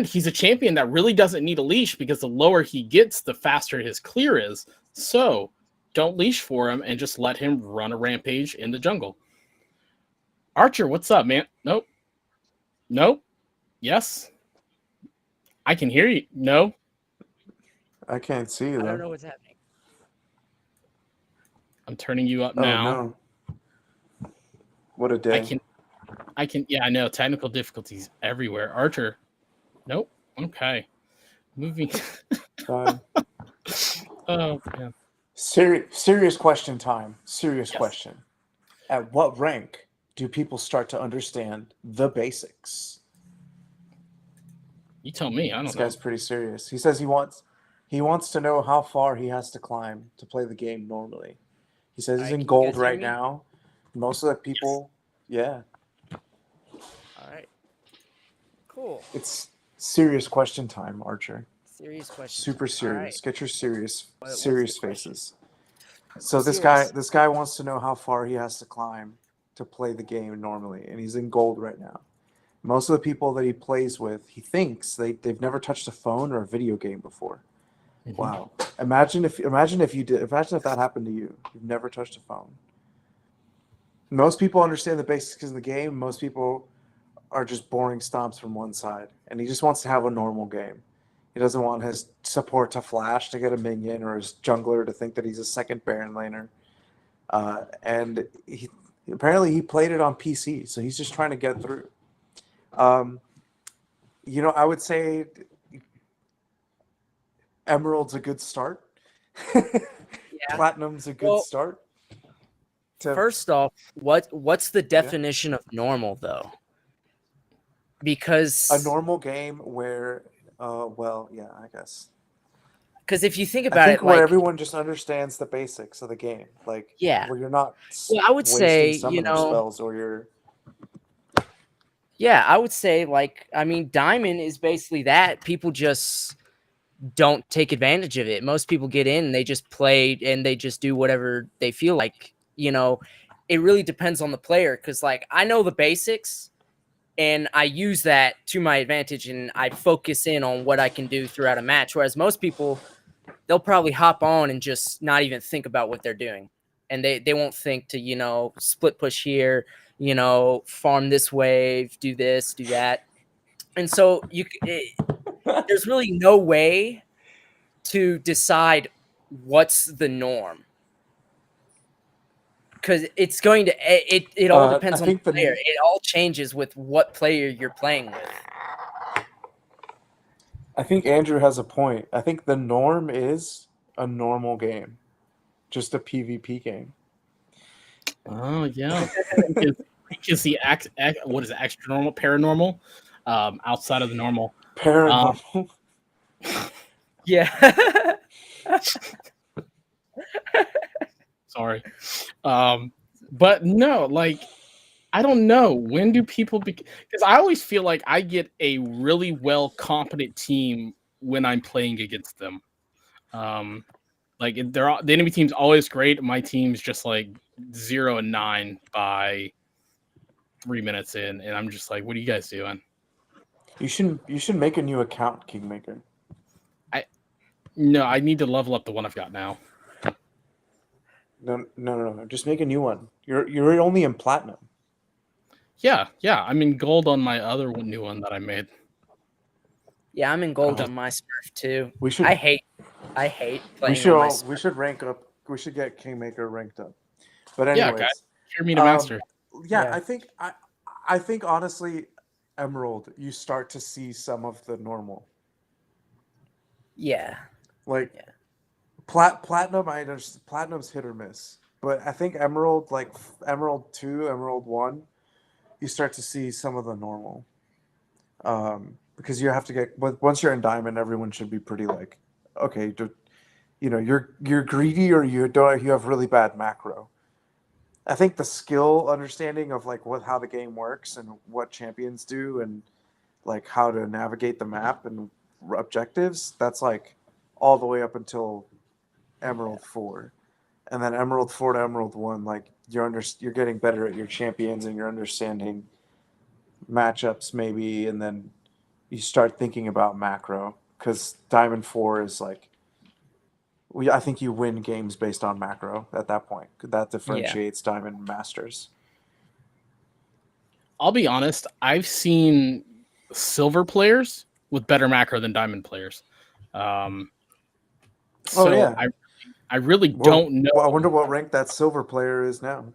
he's a champion that really doesn't need a leash, because the lower he gets, the faster his clear is. So don't leash for him and just let him run a rampage in the jungle. Archer, what's up, man? Nope. Yes. I can hear you. No. I can't see you though. I don't know what's happening. I'm turning you up now. No. What a day. I can. Yeah, I know. Technical difficulties everywhere. Archer. Nope. Okay. Moving. Fine. Oh, man. Serious question time. Serious Yes. question. At what rank do people start to understand the basics? You tell me. I don't know. This guy's pretty serious. He says he wants to know how far he has to climb to play the game normally. He says he's in gold right now. Most of the people, yeah. All right. Cool. It's serious question time, Archer. Serious question. Super serious. Right. Get your serious What's faces. question? So this guy wants to know how far he has to climb to play the game normally, and he's in gold right now. Most of the people that he plays with, he thinks they've never touched a phone or a video game before. Mm-hmm. Wow. Imagine if that happened to you. You've never touched a phone. Most people understand the basics of the game. Most people are just boring stomps from one side, and he just wants to have a normal game. He doesn't want his support to flash to get a minion, or his jungler to think that he's a second Baron laner. And apparently he played it on PC, so he's just trying to get through. I would say Emerald's a good start. Yeah. Platinum's a good start. First off, what's the definition of normal, though? Because a normal game where, I guess. Because if you think about it, where everyone just understands the basics of the game, where you're not. Well, I would say spells or you're. Yeah, I would say Diamond is basically that. People just don't take advantage of it. Most people get in and they just play and they just do whatever they feel like. It really depends on the player, because I know the basics and I use that to my advantage and I focus in on what I can do throughout a match. Whereas most people, they'll probably hop on and just not even think about what they're doing. And they won't think to, split push here, farm this wave, do this, do that. And so there's really no way to decide what's the norm, because it's going to it all depends I on the think the- player. It all changes with what player you're playing with. I think Andrew has a point. I think the norm is a normal game, just a PvP game. Oh yeah, because the what is it, extra normal, paranormal, outside of the normal. Paranormal. Yeah. Sorry, but no, like I don't know, when do people because I always feel like I get a really well competent team when I'm playing against them. Like the enemy team's always great. My team's just like 0-9 by 3 minutes in, and I'm just like, what are you guys doing? You should make a new account, Kingmaker. No, I need to level up the one I've got now. No. Just make a new one. You're only in platinum. Yeah, I'm in gold on my other new one that I made. Yeah, I'm in gold Oh. on my Smurf too. We should. I hate playing We should. on my We Smurf. should rank up. We should get Kingmaker ranked up. But Yeah, anyways, guys, cheer me to master. yeah, Yeah. I think honestly, Emerald, you start to see some of the normal. Yeah. Like Yeah. platinum, platinum's hit or miss. But I think Emerald, like Emerald 2, Emerald 1, you start to see some of the normal. Because you have to get, but once you're in Diamond, everyone should be pretty like, okay, you're greedy or you have really bad macro. I think the skill understanding of like how the game works and what champions do and like how to navigate the map and objectives, that's like all the way up until Emerald 4. And then Emerald 4 to Emerald 1, like you're getting better at your champions and you're understanding matchups maybe, and then you start thinking about macro, because Diamond 4 is like I think you win games based on macro at that point. That differentiates Diamond and Masters. I'll be honest, I've seen silver players with better macro than diamond players. So yeah. I really don't know. Well, I wonder what rank that silver player is now.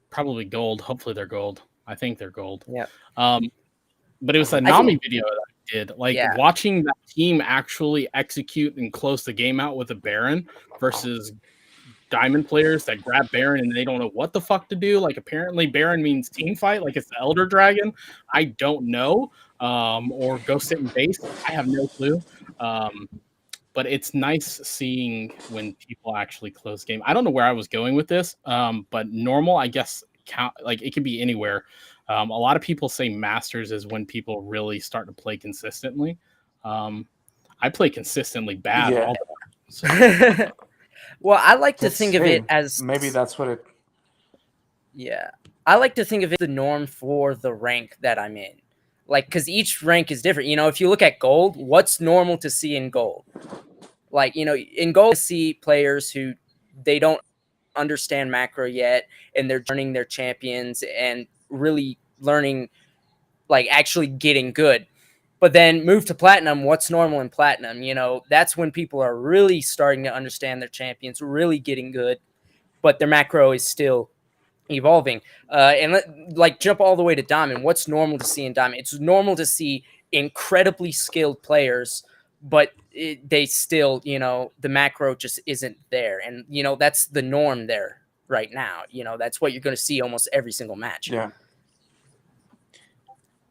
Probably gold. Hopefully they're gold. I think they're gold. Yeah. But it was a Nami video that I did. Like watching that team actually execute and close the game out with a Baron versus diamond players that grab Baron and they don't know what the fuck to do. Like apparently Baron means team fight, like it's the Elder Dragon. I don't know. Or go sit in base. I have no clue. But it's nice seeing when people actually close game. I don't know where I was going with this, but normal, I guess, like it can be anywhere. A lot of people say Masters is when people really start to play consistently. I play consistently bad all the time. So. Well, I like to think of it as maybe that's what it. Yeah, I like to think of it the norm for the rank that I'm in. Like, because each rank is different. You know, if you look at gold, what's normal to see in gold? Like, you know, in gold, I see players who they don't understand macro yet, and they're learning their champions and really learning, like, actually getting good. But then move to platinum, what's normal in platinum? You know, that's when people are really starting to understand their champions, really getting good, but their macro is still evolving. Like jump all the way to diamond. What's normal to see in diamond? It's normal to see incredibly skilled players, but they still, you know, the macro just isn't there. And, you know, that's the norm there right now. You know, that's what you're going to see almost every single match. Yeah.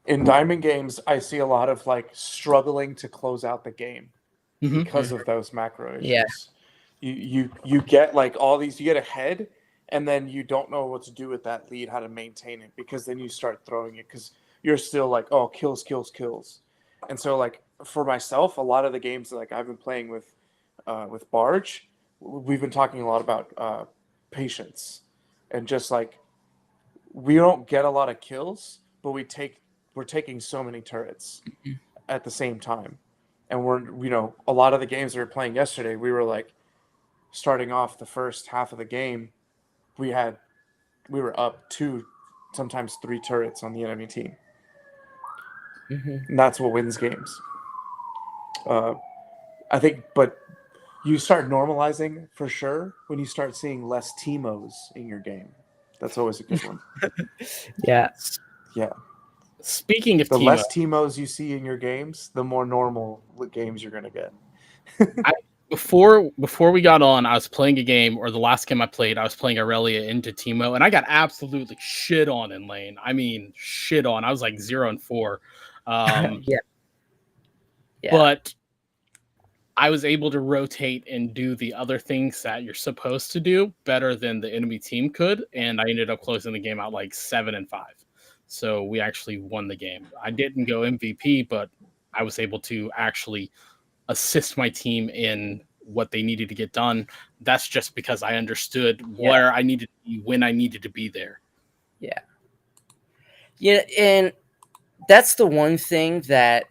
In diamond games, I see a lot of like struggling to close out the game because of those macro issues. Yeah. You get like all these, you get ahead, and then you don't know what to do with that lead, how to maintain it, because then you start throwing it because you're still like, oh, kills. And so like for myself, a lot of the games that like I've been playing with Barge, we've been talking a lot about patience and just like we don't get a lot of kills, but we're taking so many turrets at the same time. And a lot of the games we were playing yesterday, we were like starting off the first half of the game, we were up 2, sometimes 3 turrets on the enemy team. And that's what wins games. I think, but you start normalizing for sure when you start seeing less Teemos in your game. That's always a good one. Yeah. Yeah. Speaking of The Timo, less Teemos you see in your games, the more normal games you're going to get. before we got on, I was playing a game, or the last game I played, I was playing Aurelia into Timo, and I got absolutely shit on in lane. I mean, shit on. I was like 0-4. Yeah. But I was able to rotate and do the other things that you're supposed to do better than the enemy team could, and I ended up closing the game out like 7-5. So we actually won the game. I didn't go MVP, but I was able to actually assist my team in what they needed to get done. That's just because I understood where I needed to be when I needed to be there. Yeah. Yeah, and that's the one thing that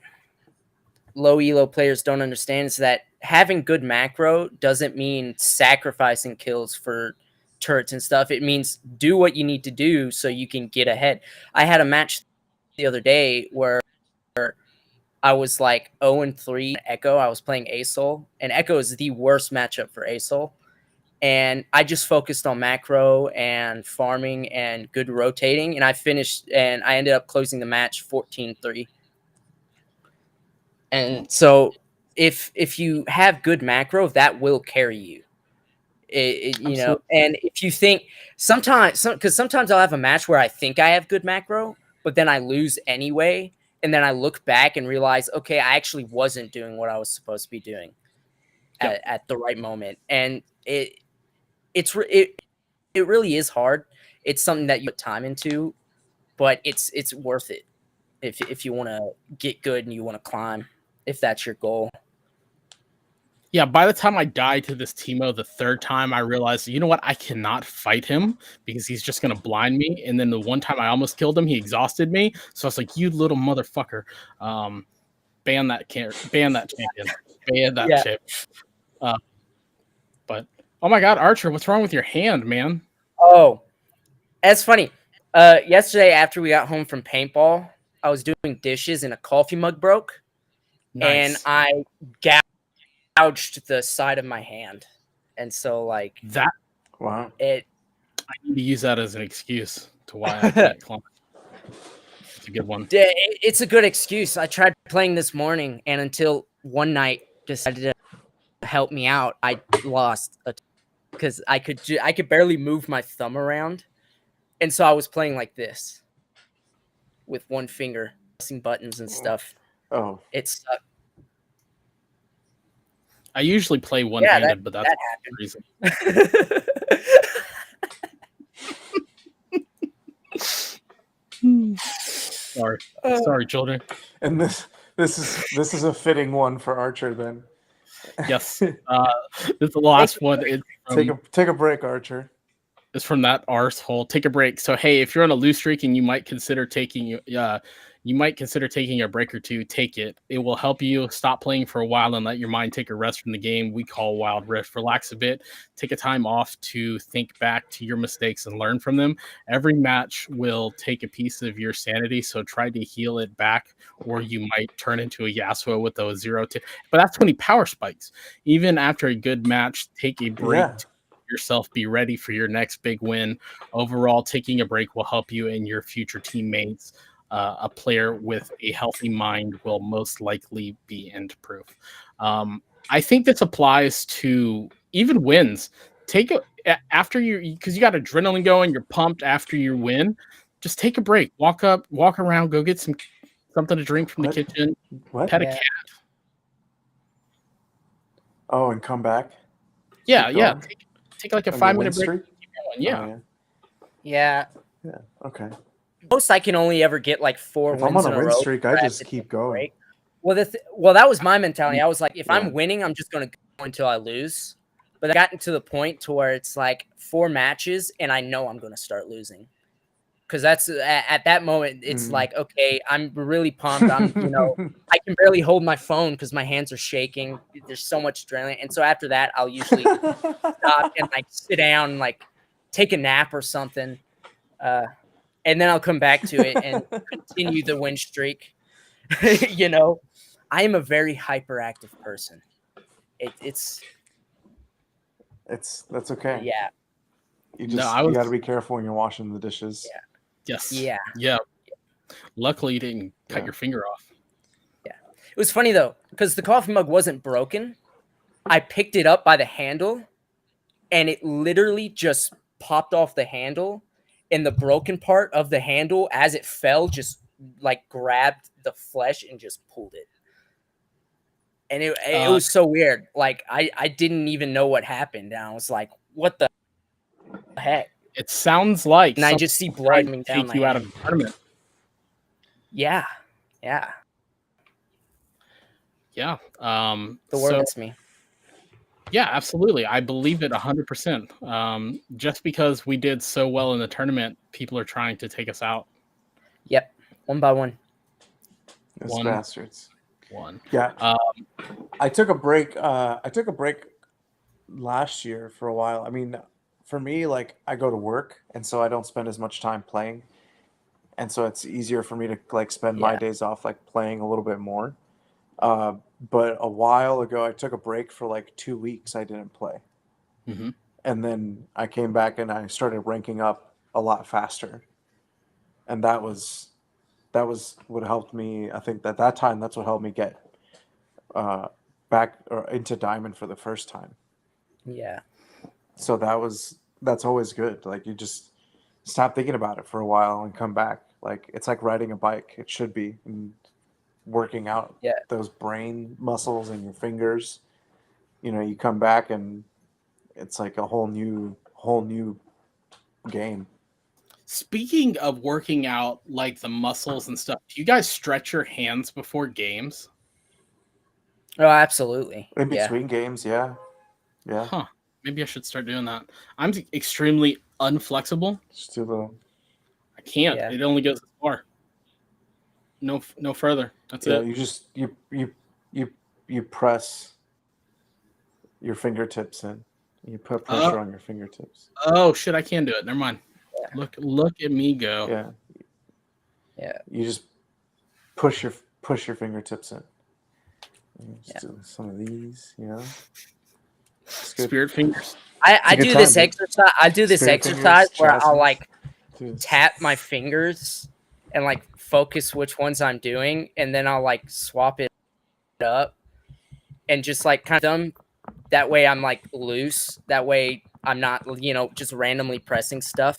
low elo players don't understand is that having good macro doesn't mean sacrificing kills for turrets and stuff. It means do what you need to do so you can get ahead. I had a match the other day where I was like 0-3 Echo. I was playing Asol, and Echo is the worst matchup for Asol. And I just focused on macro and farming and good rotating, and I finished, and I ended up closing the match 14-3. And so if you have good macro, that will carry you. You know, and if you think sometimes I'll have a match where I think I have good macro, but then I lose anyway, and then I look back and realize, okay, I actually wasn't doing what I was supposed to be doing at the right moment, and it really is hard. It's something that you put time into, but it's worth it if you want to get good and you want to climb, if that's your goal. Yeah, by the time I died to this Timo the third time, I realized, you know what? I cannot fight him because he's just going to blind me. And then the one time I almost killed him, he exhausted me. So I was like, you little motherfucker. Ban that champion. Ban that champion. But, oh my God, Archer, what's wrong with your hand, man? Oh, that's funny. Yesterday after we got home from paintball, I was doing dishes and a coffee mug broke. Nice. And I gouged the side of my hand. And so like that, wow, I need to use that as an excuse to why I can't climb. It's a good one. It's a good excuse. I tried playing this morning, and until one night decided to help me out, I lost because I could barely move my thumb around, and so I was playing like this with one finger, pressing buttons and stuff. Oh, it sucked. I usually play one-handed, but that's the reason. Sorry, children. And this is a fitting one for Archer then. Yes, this is the last one. Take a break, Archer. It's from that arsehole. Take a break. So hey, if you're on a lose streak and you might consider taking a break or two, take it. It will help you stop playing for a while and let your mind take a rest from the game we call Wild Rift. Relax a bit. Take a time off to think back to your mistakes and learn from them. Every match will take a piece of your sanity, so try to heal it back, or you might turn into a Yasuo with those 0 to. But that's when he power spikes. Even after a good match, take a break. Yeah. Yourself, be ready for your next big win. Overall, taking a break will help you and your future teammates. A player with a healthy mind will most likely be end proof. I think this applies to even wins. After because you got adrenaline going, you're pumped after you win. Just take a break, walk around, go get something to drink from the kitchen, pet a cat. Oh, and come back. Yeah. Take like a 5-minute break. Streak? Yeah. Yeah. Okay. Most I can only ever get like 4 if wins I'm on in a win row streak, I just keep going. Well, that was my mentality. I was like, if I'm winning, I'm just going to go until I lose. But I gotten to the point to where it's like 4 matches, and I know I'm going to start losing. Because that's at that moment, it's like, okay, I'm really pumped. I can barely hold my phone because my hands are shaking. There's so much adrenaline. And so after that, I'll usually stop and like sit down and like take a nap or something. And then I'll come back to it and continue the win streak. You know, I am a very hyperactive person. It's That's okay. yeah, You No, just I you was got to be careful when you're washing the dishes. Yeah. yes. yeah. Yeah. Luckily you didn't cut Yeah. your finger off. It was funny though, because the coffee mug wasn't broken. I picked it up by the handle, and it literally just popped off the handle, and the broken part of the handle, as it fell, just like grabbed the flesh and just pulled it. And it was so weird. Like I didn't even know what happened. And I was like, what the heck? It sounds like And I someone just see blood trying coming to down take my you out hand. of the tournament. Yeah. Yeah. Yeah. The So world is me. yeah, absolutely. I believe it 100%. Just because we did so well in the tournament, people are trying to take us out. Yep. One by one. Those One. bastards. One. Yeah. I took a break. I took a break last year for a while. I mean, for me, like I go to work, and so I don't spend as much time playing, and so it's easier for me to like spend my Yeah. days off like playing a little bit more. But a while ago, I took a break for like 2 weeks. I didn't play, hmm and then I came back and I started ranking up a lot faster, and that was what helped me. I think that time that's what helped me get back or into diamond for the first time. Yeah. So that's always good. Like you just stop thinking about it for a while and come back. Like it's like riding a bike. It should be, and working out Yeah. those brain muscles in your fingers. You know, you come back and it's like a whole new game. Speaking of working out like the muscles and stuff, do you guys stretch your hands before games? Oh, absolutely. In Yeah. between games, yeah. Huh. Maybe I should start doing that. I'm extremely unflexible. Just do the I can't. Yeah. It only goes as far. No further. That's yeah. it. You just you press your fingertips in. You put pressure on your fingertips. Oh shit! I can do it. Never mind. Yeah. Look at me go. Yeah. Yeah. You just push your fingertips in. Just Yeah. do some of these, you know. It's good. Spirit fingers. I a good do time, this dude. exercise. I do this Spirit exercise fingers, where I'll chasms. like Dude, tap my fingers and like focus which ones I'm doing, and then I'll like swap it up and just like kind of them. That way I'm like loose. That way I'm not, just randomly pressing stuff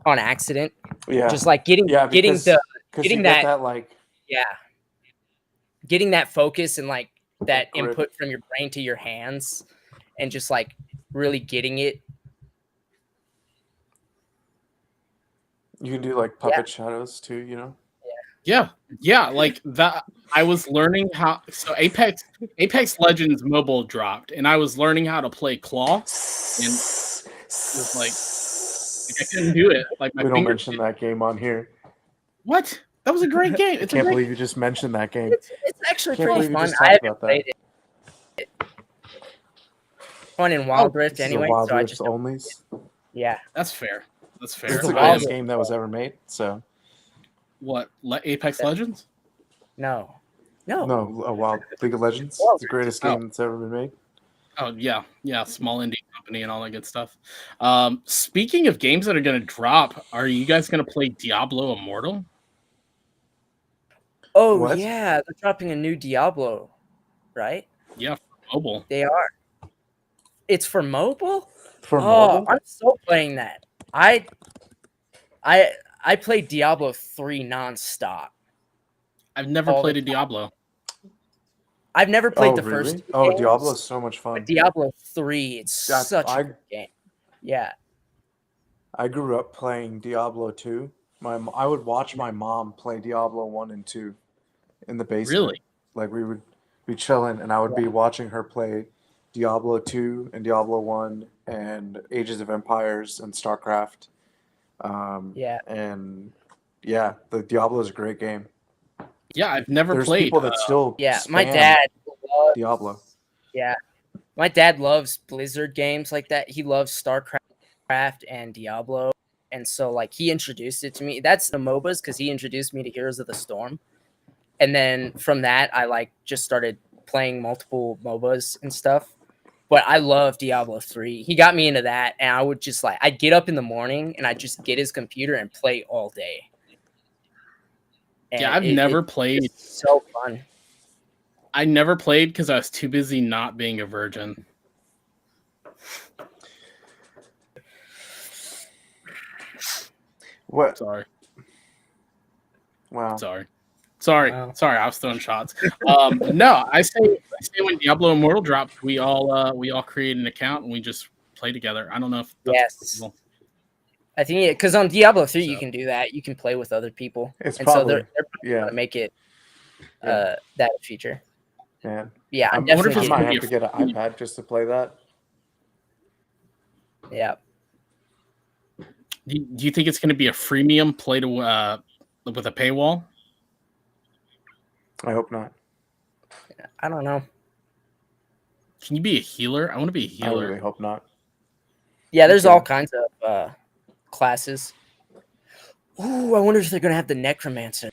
on accident. yeah, Just like getting because getting you that- get that like getting that focus and like that grip. input from your brain to your hands, and just like really getting it. You can do like puppet shadows too, you know. Yeah, like that. I was learning how. So Apex Legends mobile dropped, and I was learning how to play claw. And was like I couldn't do it. Like my we don't fingers. mention that game on here. What? That was a great game. It's Can't a great. believe you just mentioned that game. It's actually Can't pretty believe you fun. just I talked haven't about that. played it. Fun in Wild Rift This is a anyway, Wild so I Rift just onlys. yeah. That's fair. That's fair. It's the a Wild greatest Rift. game that was ever made. So What? Apex Legends? No. no, a Wild League of Legends. Wild It's the greatest Oh. game that's ever been made. Oh yeah, small indie company and all that good stuff. Speaking of games that are going to drop, are you guys going to play Diablo Immortal? Oh What? yeah, they're dropping a new Diablo, right? Yeah, for mobile. They are. It's for mobile? For Oh, mobile, I'm still playing that. I played Diablo 3 nonstop. I've never all played the a Diablo. I've never played oh the really? first two Oh, games, Diablo's so much but fun. Diablo 3, it's That- such I- a good game. Yeah. I grew up playing Diablo 2. I would watch my mom play Diablo 1 and 2 in the basement. Really? Like we would be chilling and I would be watching her play Diablo 2 and Diablo 1 and Ages of Empires and StarCraft. Yeah. And yeah, the Diablo is a great game. Yeah, I've never There's played. people that still Yeah, my spam dad loves Diablo. Yeah. My dad loves Blizzard games like that. He loves StarCraft and Diablo. And so like he introduced it to me. That's the MOBAs because he introduced me to Heroes of the Storm. And then from that, I like just started playing multiple MOBAs and stuff. But I love Diablo 3. He got me into that, and I would just like I'd get up in the morning and I'd just get his computer and play all day. And Yeah, I've never played. It's so fun. I never played because I was too busy not being a virgin. What? Sorry. Wow. Sorry. Wow. I was throwing shots. No, I say when Diablo Immortal dropped, we all create an account and we just play together. I don't know if that's Yes. possible. I think because on Diablo 3 you So- can do that. You can play with other people. It's and probably so they're yeah, gonna make it Yeah. that feature. man. Yeah, I'm I wonder definitely if I might gonna have be to get an free. iPad just to play that. yeah. Do you think it's going to be a freemium play to with a paywall? I hope not. I don't know. Can you be a healer? I want to be a I healer. really hope not. Yeah, there's Okay. all kinds of classes. Ooh, I wonder if they're gonna have the Necromancer.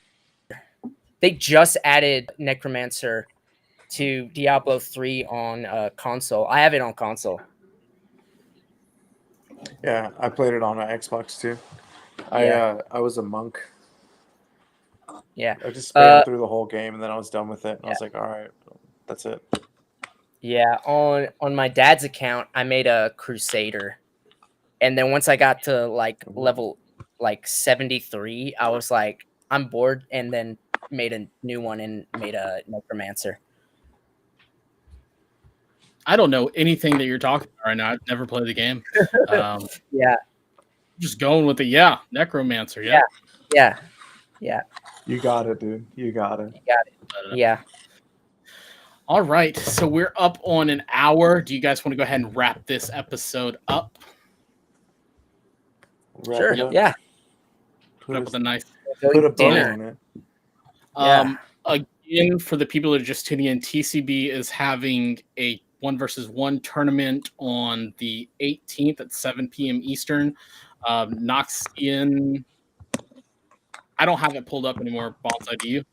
They just added Necromancer to Diablo 3 on console. I have it on console. Yeah, I played it on an Xbox too. Yeah. I was a monk. Yeah. I just spammed through the whole game and then I was done with it. And I was like, all right, that's it. Yeah, on my dad's account, I made a Crusader, and then once I got to like level like 73, I was like, I'm bored, and then made a new one and made a Necromancer. I don't know anything that you're talking about right now. I've never played the game. Yeah, Just going with the Necromancer. Yeah. yeah, You got it, dude. You got it. yeah. All right. So we're up on an hour. Do you guys want to go ahead and wrap this episode up? Wrap Sure. it up. Yeah. Put up with a nice. Go Put a eat bow dinner. on it. Yeah. Again, for the people that are just tuning in, TCB is having a 1-versus-1 tournament on the 18th at 7 p.m. Eastern. Noxian. I don't have it pulled up anymore. Bonsai, do you?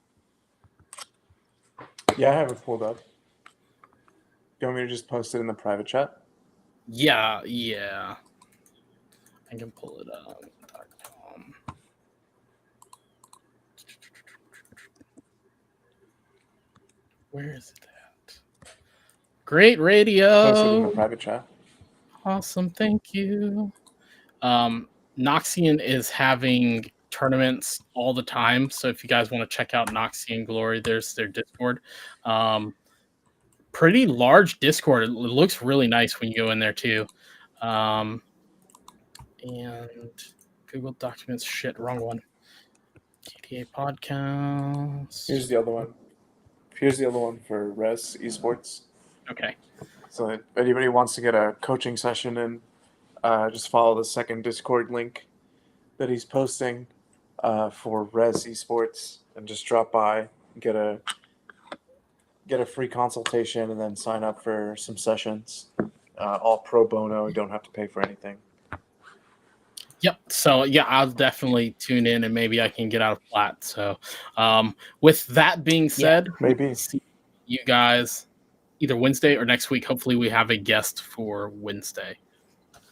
Yeah, I have it pulled up. You want me to just post it in the private chat? Yeah. I can pull it up. Where is it at? Great Post it in the radio. private chat. Awesome. Thank you. Noxian is having tournaments all the time. So if you guys want to check out Noxian Glory, there's their Discord. Pretty large Discord. It looks really nice when you go in there too. And Google Documents. Shit, wrong one. KTA Podcast. Here's the other one. Here's the other one for Res Esports. Okay. So if anybody wants to get a coaching session in, just follow the second Discord link that he's posting for Res Esports, and just drop by, get a free consultation, and then sign up for some sessions. All pro bono. You don't have to pay for anything. Yep. So yeah, I'll definitely tune in and maybe I can get out of flat. So with that being said, Maybe. see you guys either Wednesday or next week. Hopefully we have a guest for Wednesday.